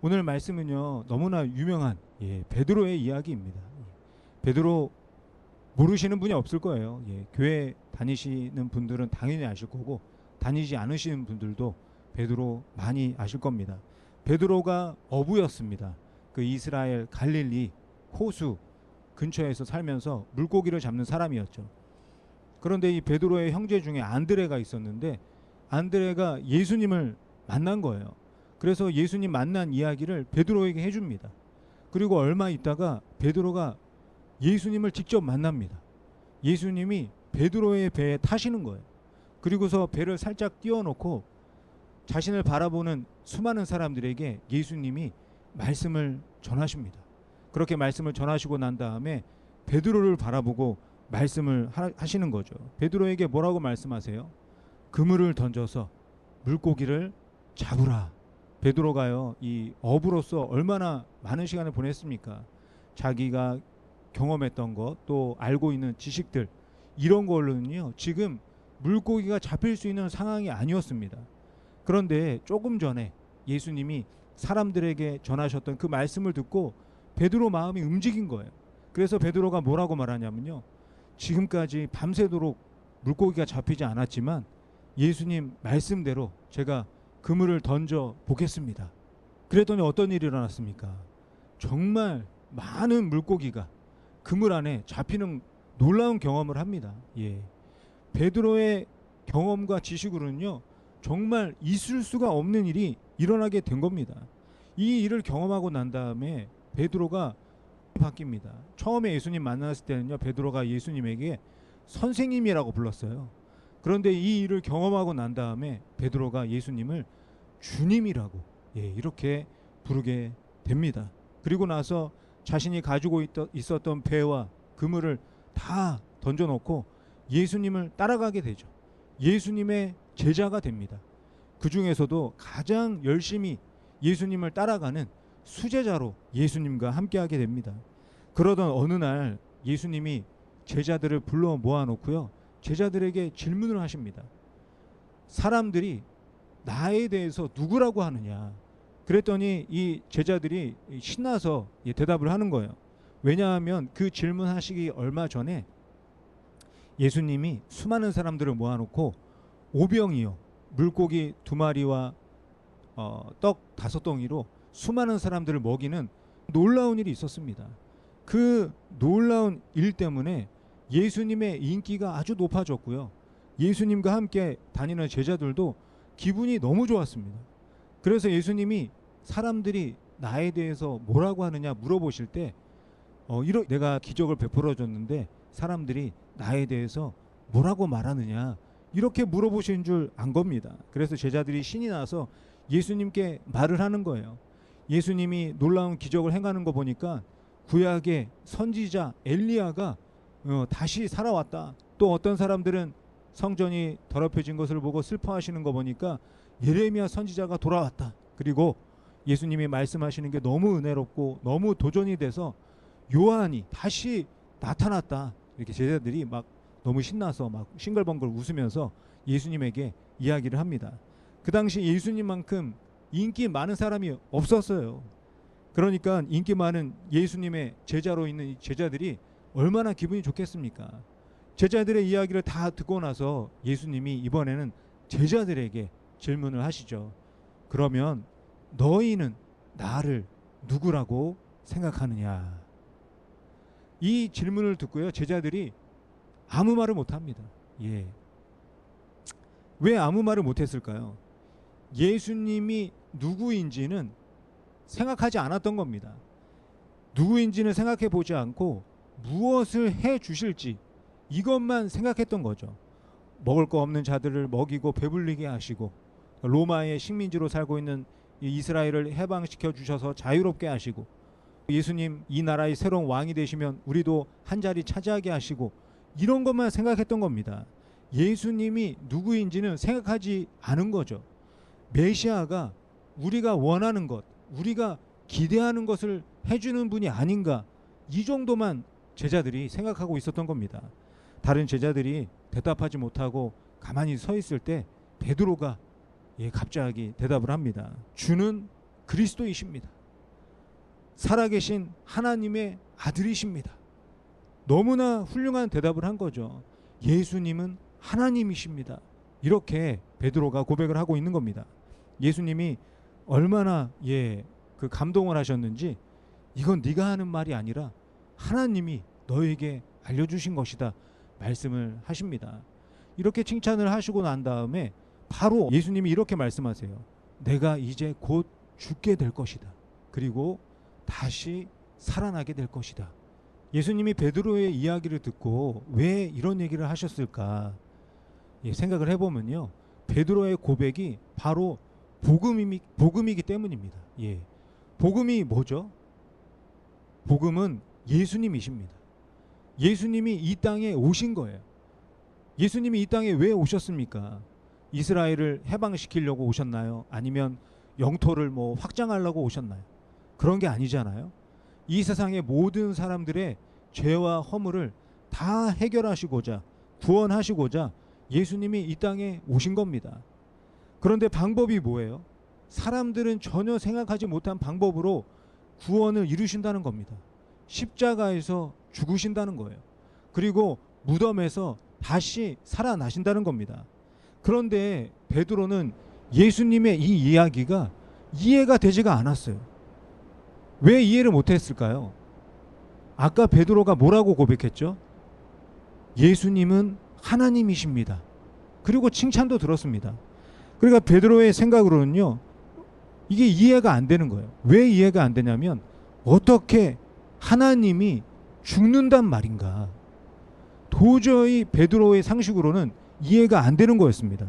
오늘 말씀은요 너무나 유명한 베드로의 이야기입니다. 베드로 모르시는 분이 없을 거예요. 교회 다니시는 분들은 당연히 아실 거고 다니지 않으시는 분들도 베드로 많이 아실 겁니다. 베드로가 어부였습니다. 그 이스라엘 갈릴리 호수 근처에서 살면서 물고기를 잡는 사람이었죠. 그런데 이 베드로의 형제 중에 안드레가 있었는데 안드레가 예수님을 만난 거예요. 그래서 예수님 만난 이야기를 베드로에게 해줍니다. 그리고 얼마 있다가 베드로가 예수님을 직접 만납니다. 예수님이 베드로의 배에 타시는 거예요. 그리고서 배를 살짝 띄워놓고 자신을 바라보는 수많은 사람들에게 예수님이 말씀을 전하십니다. 그렇게 말씀을 전하시고 난 다음에 베드로를 바라보고 말씀을 하시는 거죠. 베드로에게 뭐라고 말씀하세요? 그물을 던져서 물고기를 잡으라. 베드로가요 이 어부로서 얼마나 많은 시간을 보냈습니까? 자기가 경험했던 것 또 알고 있는 지식들 이런 걸로는요 지금 물고기가 잡힐 수 있는 상황이 아니었습니다. 그런데 조금 전에 예수님이 사람들에게 전하셨던 그 말씀을 듣고 베드로 마음이 움직인 거예요. 그래서 베드로가 뭐라고 말하냐면요, 지금까지 밤새도록 물고기가 잡히지 않았지만 예수님 말씀대로 제가 그물을 던져 보겠습니다. 그랬더니 어떤 일이 일어났습니까? 정말 많은 물고기가 그물 안에 잡히는 놀라운 경험을 합니다. 베드로의 경험과 지식으로는요 정말 있을 수가 없는 일이 일어나게 된 겁니다. 이 일을 경험하고 난 다음에 베드로가 바뀝니다. 처음에 예수님 만났을 때는요 베드로가 예수님에게 선생님이라고 불렀어요. 그런데 이 일을 경험하고 난 다음에 베드로가 예수님을 주님이라고 이렇게 부르게 됩니다. 그리고 나서 자신이 가지고 있었던 배와 그물을 다 던져놓고 예수님을 따라가게 되죠. 예수님의 제자가 됩니다. 그 중에서도 가장 열심히 예수님을 따라가는 수제자로 예수님과 함께하게 됩니다. 그러던 어느 날 예수님이 제자들을 불러 모아놓고요 제자들에게 질문을 하십니다. 사람들이 나에 대해서 누구라고 하느냐. 그랬더니 이 제자들이 신나서 대답을 하는 거예요. 왜냐하면 그 질문하시기 얼마 전에 예수님이 수많은 사람들을 모아놓고 오병이어 물고기 2마리와 떡 5덩이로 수많은 사람들을 먹이는 놀라운 일이 있었습니다. 그 놀라운 일 때문에 예수님의 인기가 아주 높아졌고요. 예수님과 함께 다니는 제자들도 기분이 너무 좋았습니다. 그래서 예수님이 사람들이 나에 대해서 뭐라고 하느냐 물어보실 때 내가 기적을 베풀어 줬는데 사람들이 나에 대해서 뭐라고 말하느냐 이렇게 물어보신 줄 안 겁니다. 그래서 제자들이 신이 나서 예수님께 말을 하는 거예요. 예수님이 놀라운 기적을 행하는 거 보니까 구약의 선지자 엘리야가 다시 살아왔다. 또 어떤 사람들은 성전이 더럽혀진 것을 보고 슬퍼하시는 거 보니까 예레미야 선지자가 돌아왔다. 그리고 예수님이 말씀하시는 게 너무 은혜롭고 너무 도전이 돼서 요한이 다시 나타났다. 이렇게 제자들이 막 너무 신나서 막 싱글벙글 웃으면서 예수님에게 이야기를 합니다. 그 당시 예수님만큼 인기 많은 사람이 없었어요. 그러니까 인기 많은 예수님의 제자로 있는 제자들이 얼마나 기분이 좋겠습니까? 제자들의 이야기를 다 듣고 나서 예수님이 이번에는 제자들에게 질문을 하시죠. 그러면 너희는 나를 누구라고 생각하느냐? 이 질문을 듣고요 제자들이 아무 말을 못합니다. 왜 아무 말을 못했을까요? 예수님이 누구인지는 생각하지 않았던 겁니다. 누구인지는 생각해 보지 않고 무엇을 해 주실지 이것만 생각했던 거죠. 먹을 거 없는 자들을 먹이고 배불리게 하시고 로마의 식민지로 살고 있는 이스라엘을 해방시켜 주셔서 자유롭게 하시고 예수님 이 나라의 새로운 왕이 되시면 우리도 한 자리 차지하게 하시고 이런 것만 생각했던 겁니다. 예수님이 누구인지는 생각하지 않은 거죠. 메시아가 우리가 원하는 것, 우리가 기대하는 것을 해주는 분이 아닌가, 이 정도만 제자들이 생각하고 있었던 겁니다. 다른 제자들이 대답하지 못하고 가만히 서 있을 때 베드로가 갑자기 대답을 합니다. 주는 그리스도이십니다. 살아계신 하나님의 아들이십니다. 너무나 훌륭한 대답을 한 거죠. 예수님은 하나님이십니다. 이렇게 베드로가 고백을 하고 있는 겁니다. 예수님이 얼마나 그 감동을 하셨는지, 이건 네가 하는 말이 아니라 하나님이 너에게 알려주신 것이다 말씀을 하십니다. 이렇게 칭찬을 하시고 난 다음에 바로 예수님이 이렇게 말씀하세요. 내가 이제 곧 죽게 될 것이다. 그리고 다시 살아나게 될 것이다. 예수님이 베드로의 이야기를 듣고 왜 이런 얘기를 하셨을까 생각을 해보면요, 베드로의 고백이 바로 복음이기 때문입니다. 복음이 뭐죠? 복음은 예수님이십니다. 예수님이 이 땅에 오신 거예요. 예수님이 이 땅에 왜 오셨습니까? 이스라엘을 해방시키려고 오셨나요? 아니면 영토를 확장하려고 오셨나요? 그런 게 아니잖아요. 이 세상의 모든 사람들의 죄와 허물을 다 해결하시고자, 구원하시고자 예수님이 이 땅에 오신 겁니다. 그런데 방법이 뭐예요? 사람들은 전혀 생각하지 못한 방법으로 구원을 이루신다는 겁니다. 십자가에서 죽으신다는 거예요. 그리고 무덤에서 다시 살아나신다는 겁니다. 그런데 베드로는 예수님의 이 이야기가 이해가 되지가 않았어요. 왜 이해를 못했을까요? 아까 베드로가 뭐라고 고백했죠? 예수님은 하나님이십니다. 그리고 칭찬도 들었습니다. 그러니까 베드로의 생각으로는요, 이게 이해가 안 되는 거예요. 왜 이해가 안 되냐면, 어떻게 하나님이 죽는단 말인가? 도저히 베드로의 상식으로는 이해가 안 되는 거였습니다.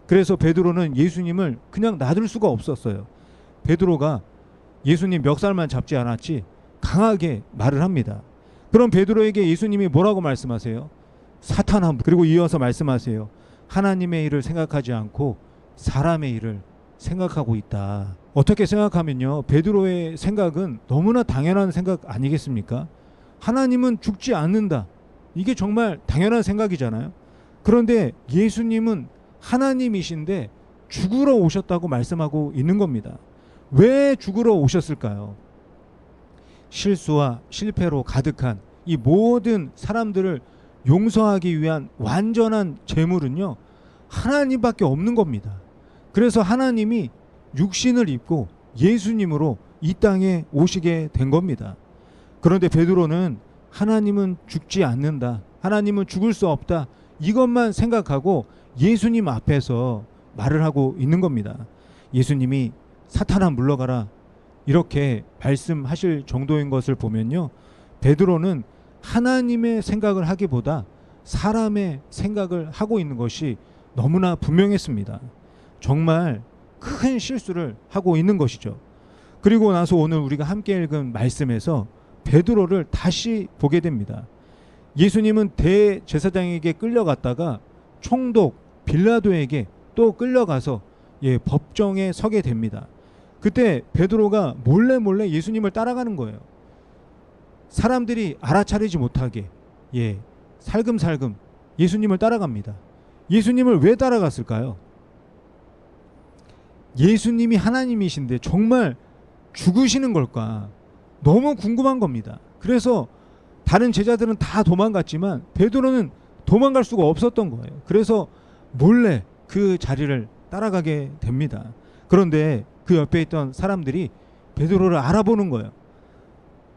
그래서 베드로는 예수님을 그냥 놔둘 수가 없었어요. 베드로가 예수님 멱살만 잡지 않았지 강하게 말을 합니다. 그럼 베드로에게 예수님이 뭐라고 말씀하세요? 사탄아, 그리고 이어서 말씀하세요. 하나님의 일을 생각하지 않고 사람의 일을 생각하고 있다. 어떻게 생각하면요, 베드로의 생각은 너무나 당연한 생각 아니겠습니까? 하나님은 죽지 않는다. 이게 정말 당연한 생각이잖아요. 그런데 예수님은 하나님이신데 죽으러 오셨다고 말씀하고 있는 겁니다. 왜 죽으러 오셨을까요? 실수와 실패로 가득한 이 모든 사람들을 용서하기 위한 완전한 제물은요, 하나님밖에 없는 겁니다. 그래서 하나님이 육신을 입고 예수님으로 이 땅에 오시게 된 겁니다. 그런데 베드로는 하나님은 죽지 않는다, 하나님은 죽을 수 없다, 이것만 생각하고 예수님 앞에서 말을 하고 있는 겁니다. 예수님이 사탄아 물러가라 이렇게 말씀하실 정도인 것을 보면요, 베드로는 하나님의 생각을 하기보다 사람의 생각을 하고 있는 것이 너무나 분명했습니다. 정말 큰 실수를 하고 있는 것이죠. 그리고 나서 오늘 우리가 함께 읽은 말씀에서 베드로를 다시 보게 됩니다. 예수님은 대제사장에게 끌려갔다가 총독 빌라도에게 또 끌려가서 법정에 서게 됩니다. 그때 베드로가 몰래 예수님을 따라가는 거예요. 사람들이 알아차리지 못하게 살금살금 예수님을 따라갑니다. 예수님을 왜 따라갔을까요? 예수님이 하나님이신데 정말 죽으시는 걸까? 너무 궁금한 겁니다. 그래서 다른 제자들은 다 도망갔지만 베드로는 도망갈 수가 없었던 거예요. 그래서 몰래 그 자리를 따라가게 됩니다. 그런데 그 옆에 있던 사람들이 베드로를 알아보는 거예요.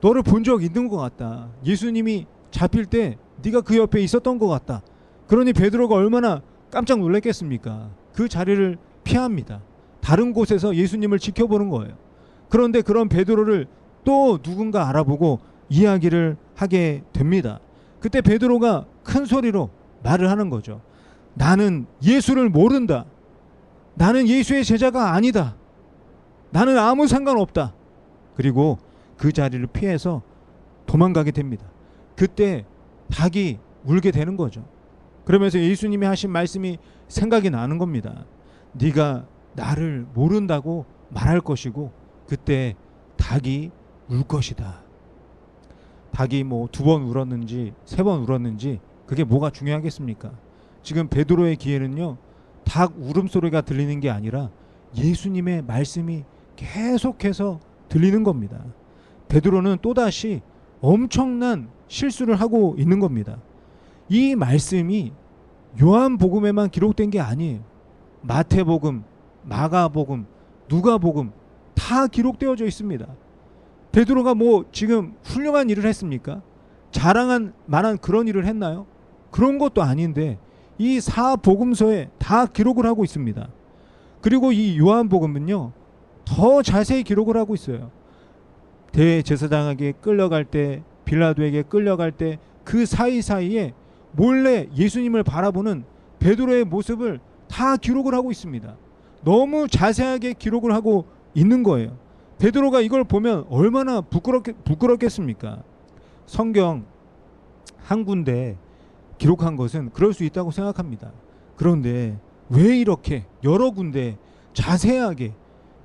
너를 본 적 있는 것 같다. 예수님이 잡힐 때 네가 그 옆에 있었던 것 같다. 그러니 베드로가 얼마나 깜짝 놀랐겠습니까? 그 자리를 피합니다. 다른 곳에서 예수님을 지켜보는 거예요. 그런데 그런 베드로를 또 누군가 알아보고 이야기를 하게 됩니다. 그때 베드로가 큰 소리로 말을 하는 거죠. 나는 예수를 모른다. 나는 예수의 제자가 아니다. 나는 아무 상관없다. 그리고 그 자리를 피해서 도망가게 됩니다. 그때 닭이 울게 되는 거죠. 그러면서 예수님이 하신 말씀이 생각이 나는 겁니다. 네가 나를 모른다고 말할 것이고 그때 닭이 울 것이다. 닭이 2번 울었는지 3번 울었는지 그게 뭐가 중요하겠습니까? 지금 베드로의 귀에는요, 닭 울음소리가 들리는 게 아니라 예수님의 말씀이 계속해서 들리는 겁니다. 베드로는 또다시 엄청난 실수를 하고 있는 겁니다. 이 말씀이 요한복음에만 기록된 게 아니에요. 마태복음, 마가복음, 누가복음 다 기록되어져 있습니다. 베드로가 뭐 지금 훌륭한 일을 했습니까? 자랑한 만한 그런 일을 했나요? 그런 것도 아닌데 이 사복음서에 다 기록을 하고 있습니다. 그리고 이 요한복음은요, 더 자세히 기록을 하고 있어요. 대제사장에게 끌려갈 때, 빌라도에게 끌려갈 때 그 사이사이에 몰래 예수님을 바라보는 베드로의 모습을 다 기록을 하고 있습니다. 너무 자세하게 기록을 하고 있는 거예요. 베드로가 이걸 보면 얼마나 부끄럽겠습니까? 성경 한 군데 기록한 것은 그럴 수 있다고 생각합니다. 그런데 왜 이렇게 여러 군데 자세하게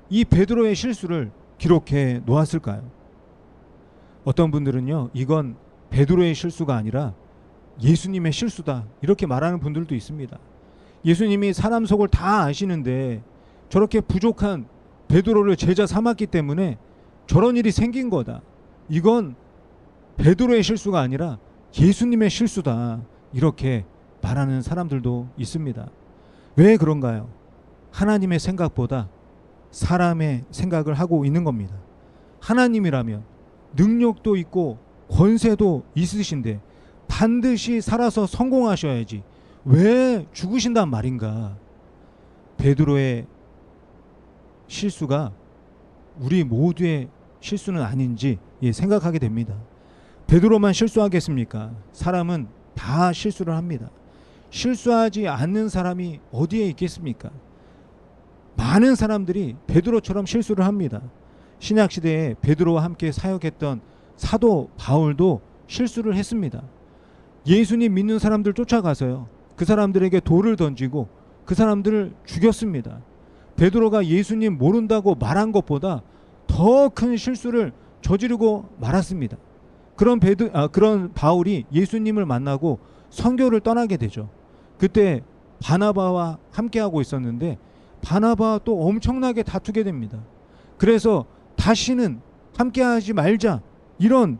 이 베드로의 실수를 기록해 놓았을까요? 어떤 분들은요, 이건 베드로의 실수가 아니라 예수님의 실수다 이렇게 말하는 분들도 있습니다. 예수님이 사람 속을 다 아시는데 저렇게 부족한 베드로를 제자 삼았기 때문에 저런 일이 생긴 거다. 이건 베드로의 실수가 아니라 예수님의 실수다 이렇게 말하는 사람들도 있습니다. 왜 그런가요? 하나님의 생각보다 사람의 생각을 하고 있는 겁니다. 하나님이라면 능력도 있고 권세도 있으신데 반드시 살아서 성공하셔야지 왜 죽으신단 말인가? 베드로의 실수가 우리 모두의 실수는 아닌지 생각하게 됩니다. 베드로만 실수하겠습니까? 사람은 다 실수를 합니다. 실수하지 않는 사람이 어디에 있겠습니까? 많은 사람들이 베드로처럼 실수를 합니다. 신약시대에 베드로와 함께 사역했던 사도 바울도 실수를 했습니다. 예수님 믿는 사람들 쫓아가서요, 그 사람들에게 돌을 던지고 그 사람들을 죽였습니다. 베드로가 예수님 모른다고 말한 것보다 더 큰 실수를 저지르고 말았습니다. 그런 바울이 예수님을 만나고 선교를 떠나게 되죠. 그때 바나바와 함께하고 있었는데 바나바와 또 엄청나게 다투게 됩니다. 그래서 다시는 함께하지 말자 이런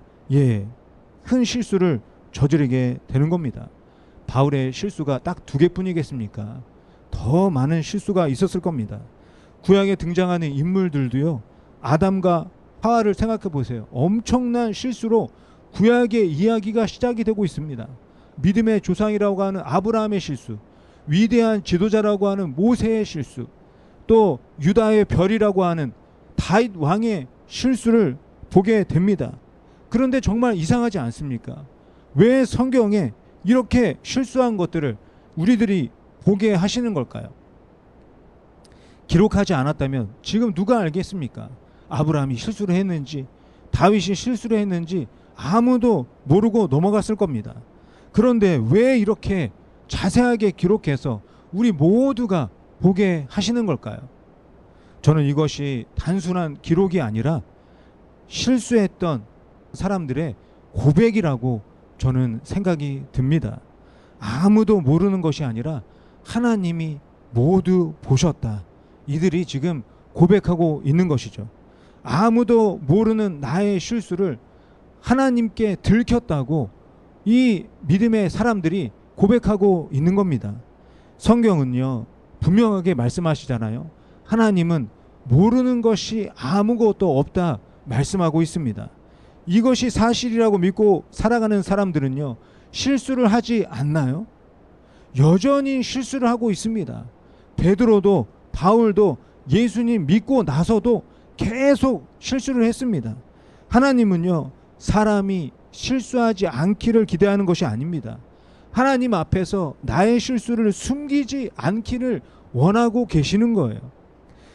큰 실수를 저지르게 되는 겁니다. 바울의 실수가 딱 2개뿐이겠습니까? 더 많은 실수가 있었을 겁니다. 구약에 등장하는 인물들도요, 아담과 하와를 생각해 보세요. 엄청난 실수로 구약의 이야기가 시작이 되고 있습니다. 믿음의 조상이라고 하는 아브라함의 실수, 위대한 지도자라고 하는 모세의 실수, 또 유다의 별이라고 하는 다윗 왕의 실수를 보게 됩니다. 그런데 정말 이상하지 않습니까? 왜 성경에 이렇게 실수한 것들을 우리들이 보게 하시는 걸까요? 기록하지 않았다면 지금 누가 알겠습니까? 아브라함이 실수를 했는지 다윗이 실수를 했는지 아무도 모르고 넘어갔을 겁니다. 그런데 왜 이렇게 자세하게 기록해서 우리 모두가 보게 하시는 걸까요? 저는 이것이 단순한 기록이 아니라 실수했던 사람들의 고백이라고 저는 생각이 듭니다. 아무도 모르는 것이 아니라 하나님이 모두 보셨다. 이들이 지금 고백하고 있는 것이죠. 아무도 모르는 나의 실수를 하나님께 들켰다고 이 믿음의 사람들이 고백하고 있는 겁니다. 성경은요, 분명하게 말씀하시잖아요. 하나님은 모르는 것이 아무것도 없다 말씀하고 있습니다. 이것이 사실이라고 믿고 살아가는 사람들은요, 실수를 하지 않나요? 여전히 실수를 하고 있습니다. 베드로도 바울도 예수님 믿고 나서도 계속 실수를 했습니다. 하나님은요, 사람이 실수하지 않기를 기대하는 것이 아닙니다. 하나님 앞에서 나의 실수를 숨기지 않기를 원하고 계시는 거예요.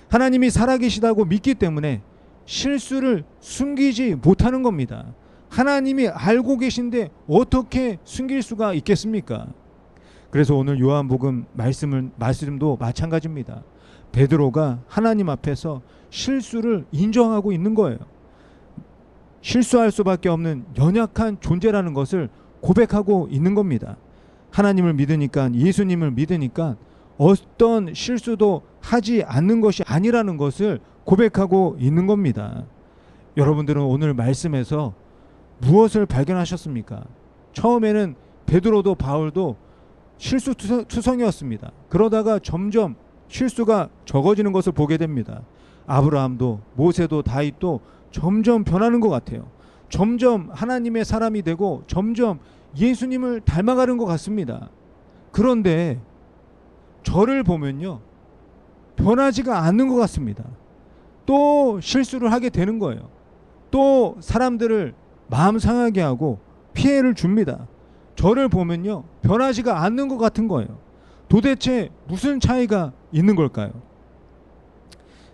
하나님이 살아계시다고 믿기 때문에 실수를 숨기지 못하는 겁니다. 하나님이 알고 계신데 어떻게 숨길 수가 있겠습니까? 그래서 오늘 요한복음 말씀도 마찬가지입니다. 베드로가 하나님 앞에서 실수를 인정하고 있는 거예요. 실수할 수밖에 없는 연약한 존재라는 것을 고백하고 있는 겁니다. 하나님을 믿으니까, 예수님을 믿으니까 어떤 실수도 하지 않는 것이 아니라는 것을 고백하고 있는 겁니다. 여러분들은 오늘 말씀에서 무엇을 발견하셨습니까? 처음에는 베드로도 바울도 실수투성이었습니다. 그러다가 점점 실수가 적어지는 것을 보게 됩니다. 아브라함도 모세도 다윗도 점점 변하는 것 같아요. 점점 하나님의 사람이 되고 점점 예수님을 닮아가는 것 같습니다. 그런데 저를 보면요, 변하지가 않는 것 같습니다. 또 실수를 하게 되는 거예요. 또 사람들을 마음 상하게 하고 피해를 줍니다. 저를 보면요, 변하지가 않는 것 같은 거예요. 도대체 무슨 차이가 있는 걸까요?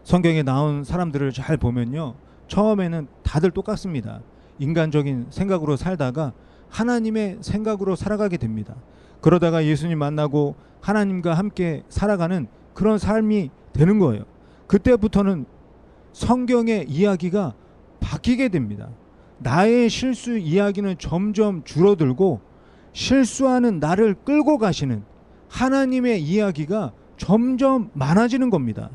성경에 나온 사람들을 잘 보면요, 처음에는 다들 똑같습니다. 인간적인 생각으로 살다가 하나님의 생각으로 살아가게 됩니다. 그러다가 예수님 만나고 하나님과 함께 살아가는 그런 삶이 되는 거예요. 그때부터는 성경의 이야기가 바뀌게 됩니다. 나의 실수 이야기는 점점 줄어들고 실수하는 나를 끌고 가시는 하나님의 이야기가 점점 많아지는 겁니다.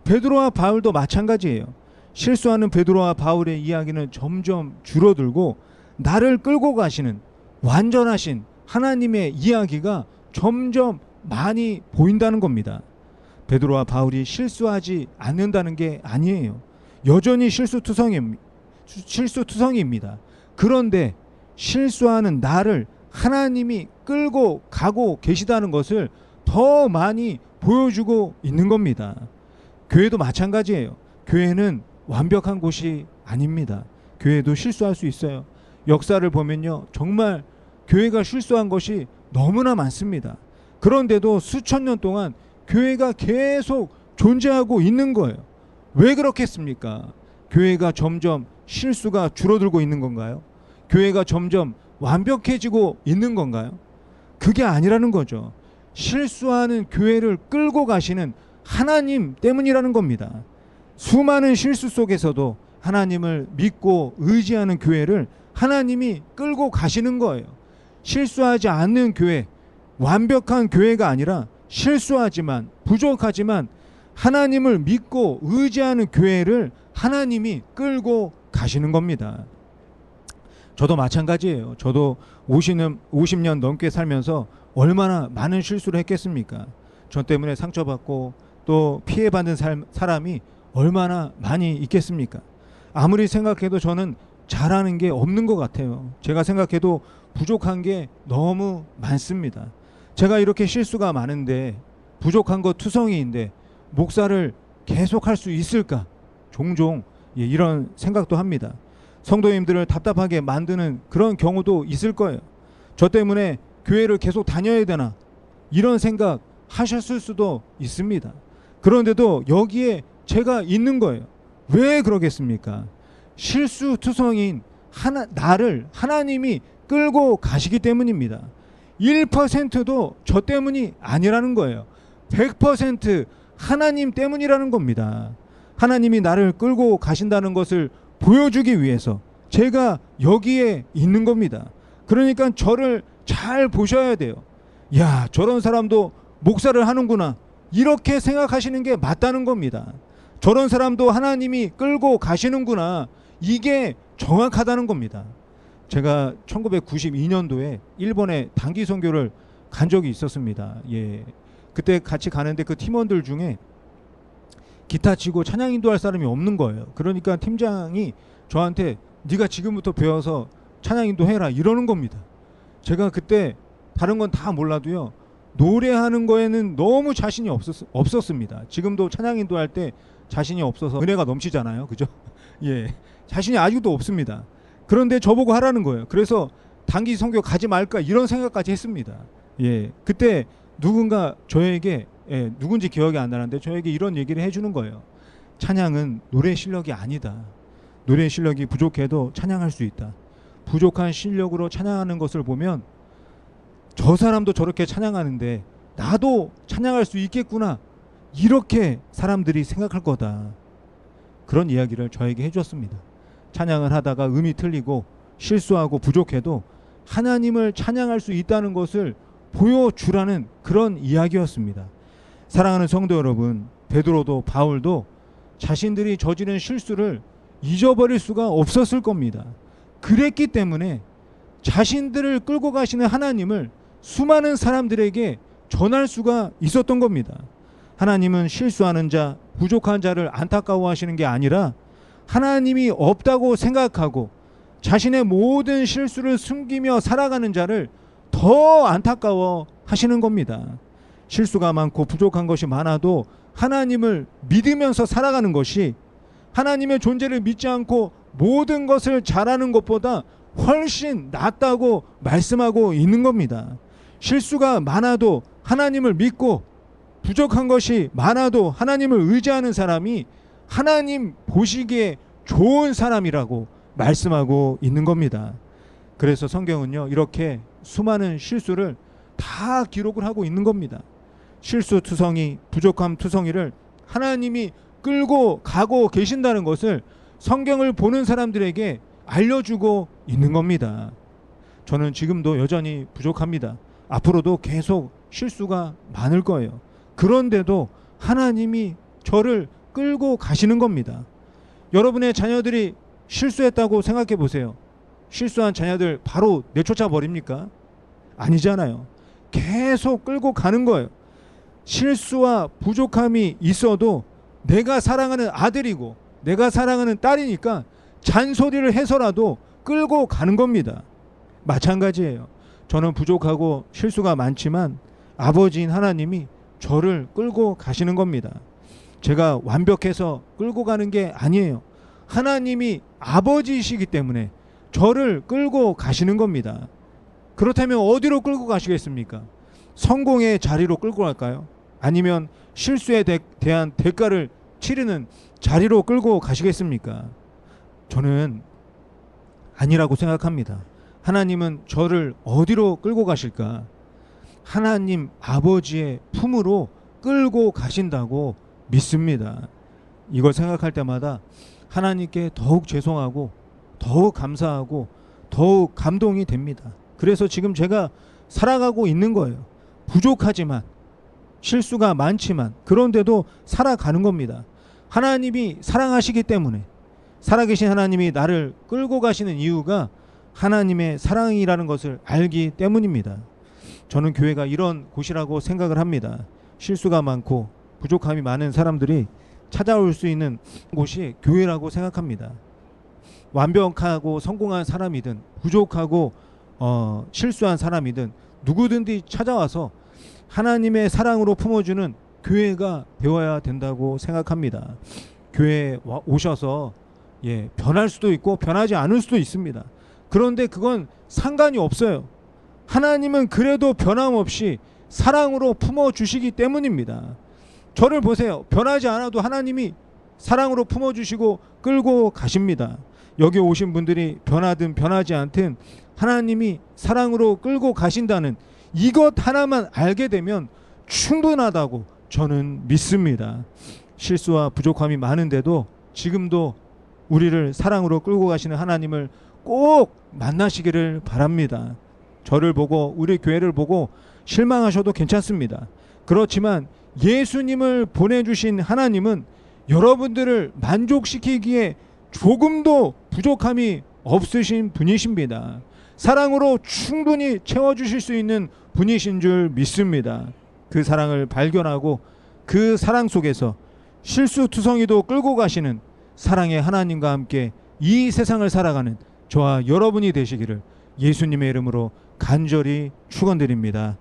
베드로와 바울도 마찬가지예요. 실수하는 베드로와 바울의 이야기는 점점 줄어들고 나를 끌고 가시는 완전하신 하나님의 이야기가 점점 많이 보인다는 겁니다. 베드로와 바울이 실수하지 않는다는 게 아니에요. 여전히 실수투성이입니다. 그런데 실수하는 나를 하나님이 끌고 가고 계시다는 것을 더 많이 보여주고 있는 겁니다. 교회도 마찬가지예요. 교회는 완벽한 곳이 아닙니다. 교회도 실수할 수 있어요. 역사를 보면요, 정말 교회가 실수한 것이 너무나 많습니다. 그런데도 수천 년 동안 교회가 계속 존재하고 있는 거예요. 왜 그렇겠습니까? 교회가 점점 실수가 줄어들고 있는 건가요? 교회가 점점 완벽해지고 있는 건가요? 그게 아니라는 거죠. 실수하는 교회를 끌고 가시는 하나님 때문이라는 겁니다. 수많은 실수 속에서도 하나님을 믿고 의지하는 교회를 하나님이 끌고 가시는 거예요. 실수하지 않는 교회, 완벽한 교회가 아니라 실수하지만 부족하지만 하나님을 믿고 의지하는 교회를 하나님이 끌고 가시는 겁니다. 저도 마찬가지예요. 저도 50년 넘게 살면서 얼마나 많은 실수를 했겠습니까? 저 때문에 상처받고 또 피해받는 사람이 얼마나 많이 있겠습니까? 아무리 생각해도 저는 잘하는 게 없는 것 같아요. 제가 생각해도 부족한 게 너무 많습니다. 제가 이렇게 실수가 많은데 부족한 거 투성이인데 목사를 계속 할 수 있을까? 종종 이런 생각도 합니다. 성도님들을 답답하게 만드는 그런 경우도 있을 거예요. 저 때문에 교회를 계속 다녀야 되나? 이런 생각 하셨을 수도 있습니다. 그런데도 여기에 제가 있는 거예요. 왜 그러겠습니까? 실수투성인 나를 하나님이 끌고 가시기 때문입니다. 1%도 저 때문이 아니라는 거예요. 100% 하나님 때문이라는 겁니다. 하나님이 나를 끌고 가신다는 것을 보여주기 위해서 제가 여기에 있는 겁니다. 그러니까 저를 잘 보셔야 돼요. 야, 저런 사람도 목사를 하는구나. 이렇게 생각하시는 게 맞다는 겁니다. 저런 사람도 하나님이 끌고 가시는구나. 이게 정확하다는 겁니다. 제가 1992년도에 일본에 단기 선교를 간 적이 있었습니다. 그때 같이 가는데 그 팀원들 중에 기타 치고 찬양 인도할 사람이 없는 거예요. 그러니까 팀장이 저한테 네가 지금부터 배워서 찬양 인도해라 이러는 겁니다. 제가 그때 다른 건 다 몰라도요, 노래하는 거에는 너무 자신이 없었습니다. 지금도 찬양 인도할 때 자신이 없어서 은혜가 넘치잖아요. 그죠? 자신이 아직도 없습니다. 그런데 저보고 하라는 거예요. 그래서 단기 선교 가지 말까 이런 생각까지 했습니다. 그때 누군가 저에게, 누군지 기억이 안 나는데 저에게 이런 얘기를 해주는 거예요. 찬양은 노래 실력이 아니다. 노래 실력이 부족해도 찬양할 수 있다. 부족한 실력으로 찬양하는 것을 보면 저 사람도 저렇게 찬양하는데 나도 찬양할 수 있겠구나. 이렇게 사람들이 생각할 거다. 그런 이야기를 저에게 해줬습니다. 찬양을 하다가 음이 틀리고 실수하고 부족해도 하나님을 찬양할 수 있다는 것을 보여주라는 그런 이야기였습니다. 사랑하는 성도 여러분, 베드로도 바울도 자신들이 저지른 실수를 잊어버릴 수가 없었을 겁니다. 그랬기 때문에 자신들을 끌고 가시는 하나님을 수많은 사람들에게 전할 수가 있었던 겁니다. 하나님은 실수하는 자, 부족한 자를 안타까워하시는 게 아니라 하나님이 없다고 생각하고 자신의 모든 실수를 숨기며 살아가는 자를 더 안타까워 하시는 겁니다. 실수가 많고 부족한 것이 많아도 하나님을 믿으면서 살아가는 것이 하나님의 존재를 믿지 않고 모든 것을 잘하는 것보다 훨씬 낫다고 말씀하고 있는 겁니다. 실수가 많아도 하나님을 믿고 부족한 것이 많아도 하나님을 의지하는 사람이 하나님 보시기에 좋은 사람이라고 말씀하고 있는 겁니다. 그래서 성경은요, 이렇게 수많은 실수를 다 기록을 하고 있는 겁니다. 실수투성이, 부족함투성이를 하나님이 끌고 가고 계신다는 것을 성경을 보는 사람들에게 알려주고 있는 겁니다. 저는 지금도 여전히 부족합니다. 앞으로도 계속 실수가 많을 거예요. 그런데도 하나님이 저를 끌고 가시는 겁니다. 여러분의 자녀들이 실수했다고 생각해 보세요. 실수한 자녀들 바로 내쫓아 버립니까? 아니잖아요. 계속 끌고 가는 거예요. 실수와 부족함이 있어도 내가 사랑하는 아들이고 내가 사랑하는 딸이니까 잔소리를 해서라도 끌고 가는 겁니다. 마찬가지예요. 저는 부족하고 실수가 많지만 아버지인 하나님이 저를 끌고 가시는 겁니다. 제가 완벽해서 끌고 가는 게 아니에요. 하나님이 아버지이시기 때문에 저를 끌고 가시는 겁니다. 그렇다면 어디로 끌고 가시겠습니까? 성공의 자리로 끌고 갈까요? 아니면 실수에 대한 대가를 치르는 자리로 끌고 가시겠습니까? 저는 아니라고 생각합니다. 하나님은 저를 어디로 끌고 가실까? 하나님 아버지의 품으로 끌고 가신다고 믿습니다. 이걸 생각할 때마다 하나님께 더욱 죄송하고 더욱 감사하고 더욱 감동이 됩니다. 그래서 지금 제가 살아가고 있는 거예요. 부족하지만 실수가 많지만 그런데도 살아가는 겁니다. 하나님이 사랑하시기 때문에, 살아계신 하나님이 나를 끌고 가시는 이유가 하나님의 사랑이라는 것을 알기 때문입니다. 저는 교회가 이런 곳이라고 생각을 합니다. 실수가 많고 부족함이 많은 사람들이 찾아올 수 있는 곳이 교회라고 생각합니다. 완벽하고 성공한 사람이든 부족하고 실수한 사람이든 누구든지 찾아와서 하나님의 사랑으로 품어주는 교회가 되어야 된다고 생각합니다. 교회에 오셔서 변할 수도 있고 변하지 않을 수도 있습니다. 그런데 그건 상관이 없어요. 하나님은 그래도 변함없이 사랑으로 품어주시기 때문입니다. 저를 보세요. 변하지 않아도 하나님이 사랑으로 품어주시고 끌고 가십니다. 여기 오신 분들이 변하든 변하지 않든 하나님이 사랑으로 끌고 가신다는 이것 하나만 알게 되면 충분하다고 저는 믿습니다. 실수와 부족함이 많은데도 지금도 우리를 사랑으로 끌고 가시는 하나님을 꼭 만나시기를 바랍니다. 저를 보고 우리 교회를 보고 실망하셔도 괜찮습니다. 그렇지만 예수님을 보내주신 하나님은 여러분들을 만족시키기에 조금도 부족함이 없으신 분이십니다. 사랑으로 충분히 채워주실 수 있는 분이신 줄 믿습니다. 그 사랑을 발견하고 그 사랑 속에서 실수투성이도 끌고 가시는 사랑의 하나님과 함께 이 세상을 살아가는 저와 여러분이 되시기를 예수님의 이름으로 간절히 축원드립니다.